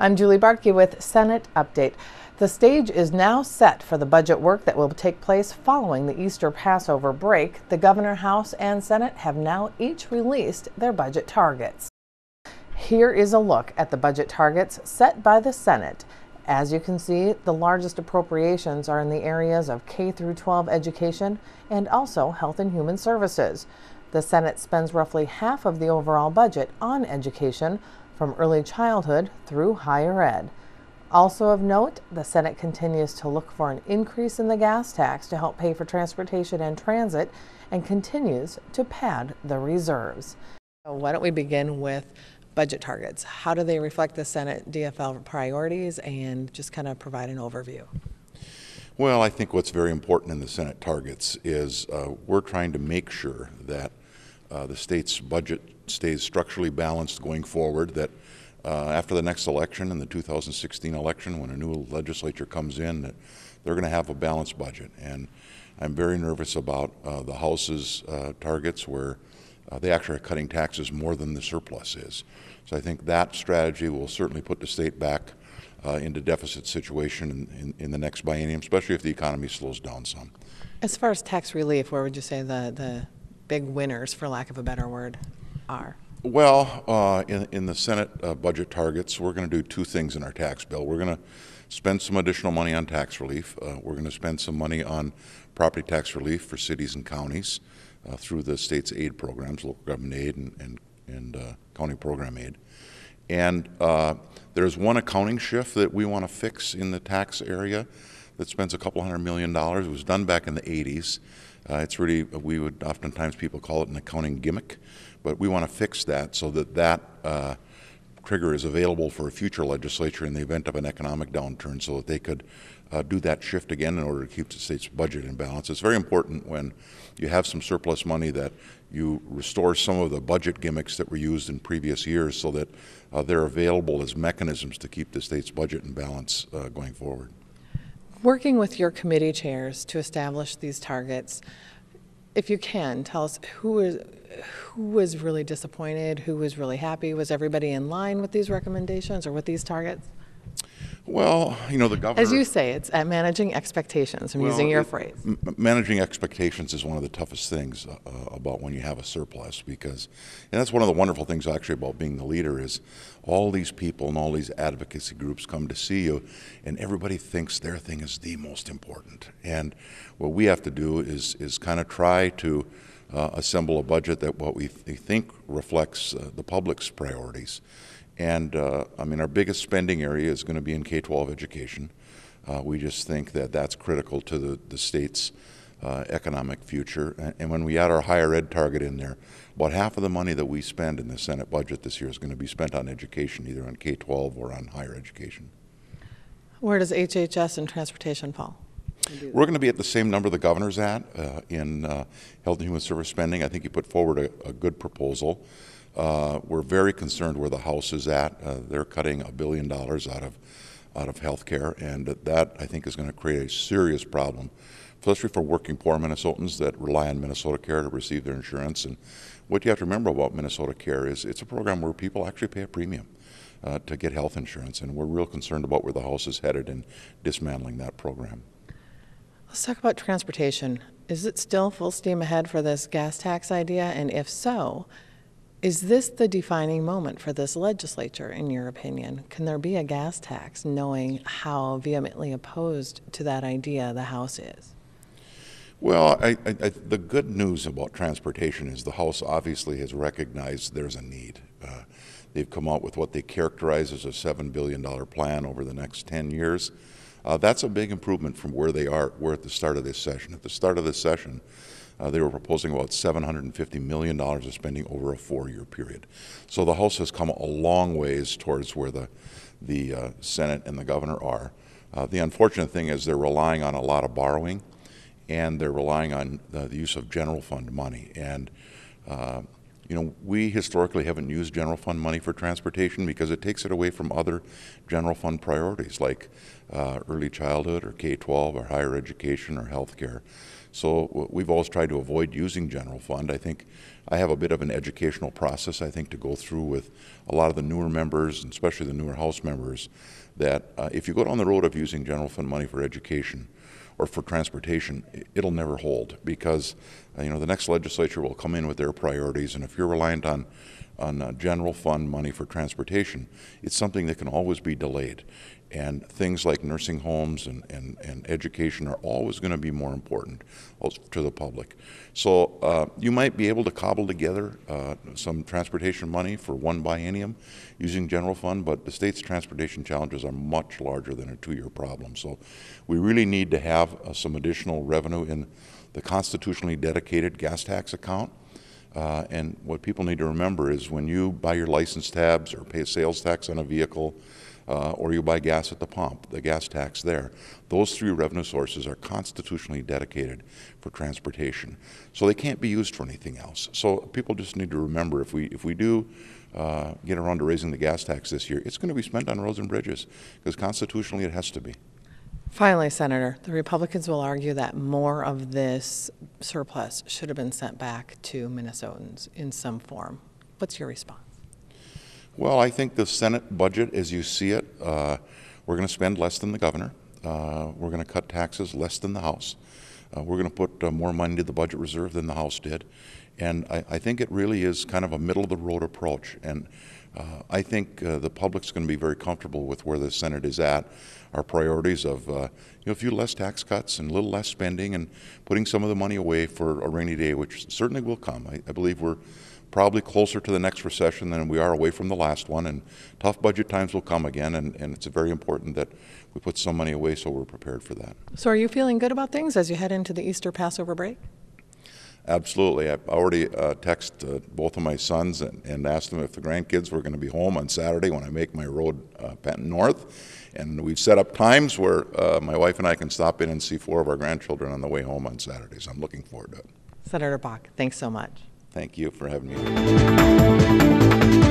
I'm Julie Bartkey with Senate Update. The stage is now set for the budget work that will take place following the Easter Passover break. The Governor, House, and Senate have now each released their budget targets. Here is a look at the budget targets set by the Senate. As you can see, the largest appropriations are in the areas of K through 12 education and also health and human services. The Senate spends roughly half of the overall budget on education, from early childhood through higher ed. Also of note, the Senate continues to look for an increase in the gas tax to help pay for transportation and transit, and continues to pad the reserves. Why don't we begin with budget targets? How do they reflect the Senate DFL priorities, and just kind of provide an overview? Well, I think what's very important in the Senate targets is we're trying to make sure that the state's budget stays structurally balanced going forward, that after the next election, in the 2016 election, when a new legislature comes in, that they're going to have a balanced budget. And I'm very nervous about the House's targets, where they actually are cutting taxes more than the surplus is. So I think that strategy will certainly put the state back into deficit situation in the next biennium, especially if the economy slows down some. As far as tax relief, where would you say the big winners, for lack of a better word, are? Well, in the Senate budget targets, we're going to do two things in our tax bill. We're going to spend some additional money on tax relief. We're going to spend some money on property tax relief for cities and counties through the state's aid programs, local government aid and county program aid. And there's one accounting shift that we want to fix in the tax area that spends a couple $100 million. It was done back in the 80s. It's really, we would oftentimes people call it an accounting gimmick, but we want to fix that so that that trigger is available for a future legislature in the event of an economic downturn, so that they could do that shift again in order to keep the state's budget in balance. It's very important when you have some surplus money that you restore some of the budget gimmicks that were used in previous years, so that they're available as mechanisms to keep the state's budget in balance going forward. Working with your committee chairs to establish these targets, if you can, tell us who was really disappointed, who was really happy. Was everybody in line with these recommendations or with these targets? Well, you know, the governor... As you say, it's at managing expectations. I'm using your phrase. Managing expectations is one of the toughest things about when you have a surplus, because, and that's one of the wonderful things actually about being the leader, is all these people and all these advocacy groups come to see you, and everybody thinks their thing is the most important. And what we have to do is kind of try to assemble a budget that what we think reflects the public's priorities. And I mean, our biggest spending area is going to be in K-12 education. We just think that that's critical to the state's economic future. And when we add our higher ed target in there, about half of the money that we spend in the Senate budget this year is going to be spent on education, either on K-12 or on higher education. Where does HHS and transportation fall? We're going to be at the same number the governor's at in health and human service spending. I think he put forward a good proposal. We're very concerned where the House is at. They're cutting $1 billion out of health care, and that, I think, is going to create a serious problem, especially for working poor Minnesotans that rely on Minnesota Care to receive their insurance. And what you have to remember about Minnesota Care is it's a program where people actually pay a premium to get health insurance, and we're real concerned about where the House is headed in dismantling that program. Let's talk about transportation. Is it still full steam ahead for this gas tax idea? And if so, is this the defining moment for this legislature, in your opinion? Can there be a gas tax, knowing how vehemently opposed to that idea the House is? Well, the good news about transportation is the House obviously has recognized there's a need. They've come out with what they characterize as a $7 billion plan over the next 10 years. That's a big improvement from where they were at the start of this session. At the start of this session, they were proposing about $750 million of spending over a 4-year period. So the House has come a long ways towards where the Senate and the governor are. The unfortunate thing is they're relying on a lot of borrowing, and they're relying on the use of general fund money. And You know, we historically haven't used general fund money for transportation because it takes it away from other general fund priorities like early childhood or K-12 or higher education or health care. So we've always tried to avoid using general fund. I think I have a bit of an educational process, I think, to go through with a lot of the newer members, and especially the newer House members, that if you go down the road of using general fund money for education or for transportation, it'll never hold, because you know, the next legislature will come in with their priorities, and if you're reliant on general fund money for transportation, it's something that can always be delayed. And things like nursing homes and education are always going to be more important to the public. So you might be able to cobble together some transportation money for one biennium using general fund, but the state's transportation challenges are much larger than a 2-year problem. So we really need to have some additional revenue in the constitutionally dedicated gas tax account. And what people need to remember is when you buy your license tabs or pay a sales tax on a vehicle, or you buy gas at the pump, the gas tax there, those 3 revenue sources are constitutionally dedicated for transportation. So they can't be used for anything else. So people just need to remember, if we do get around to raising the gas tax this year, it's going to be spent on roads and bridges, because constitutionally it has to be. Finally, Senator, the Republicans will argue that more of this surplus should have been sent back to Minnesotans in some form. What's your response? Well, I think the Senate budget, as you see it, we're going to spend less than the governor. We're going to cut taxes less than the House. We're going to put more money to the budget reserve than the House did. And I think it really is kind of a middle-of-the-road approach. And I think the public's going to be very comfortable with where the Senate is at. Our priorities of a few less tax cuts and a little less spending and putting some of the money away for a rainy day, which certainly will come. I believe we're probably closer to the next recession than we are away from the last one, and tough budget times will come again, and it's very important that we put some money away so we're prepared for that. So are you feeling good about things as you head into the Easter Passover break? Absolutely. I've already texted both of my sons and asked them if the grandkids were going to be home on Saturday when I make my road north. And we've set up times where my wife and I can stop in and see 4 of our grandchildren on the way home on Saturdays. I'm looking forward to it. Senator Bakk, thanks so much. Thank you for having me.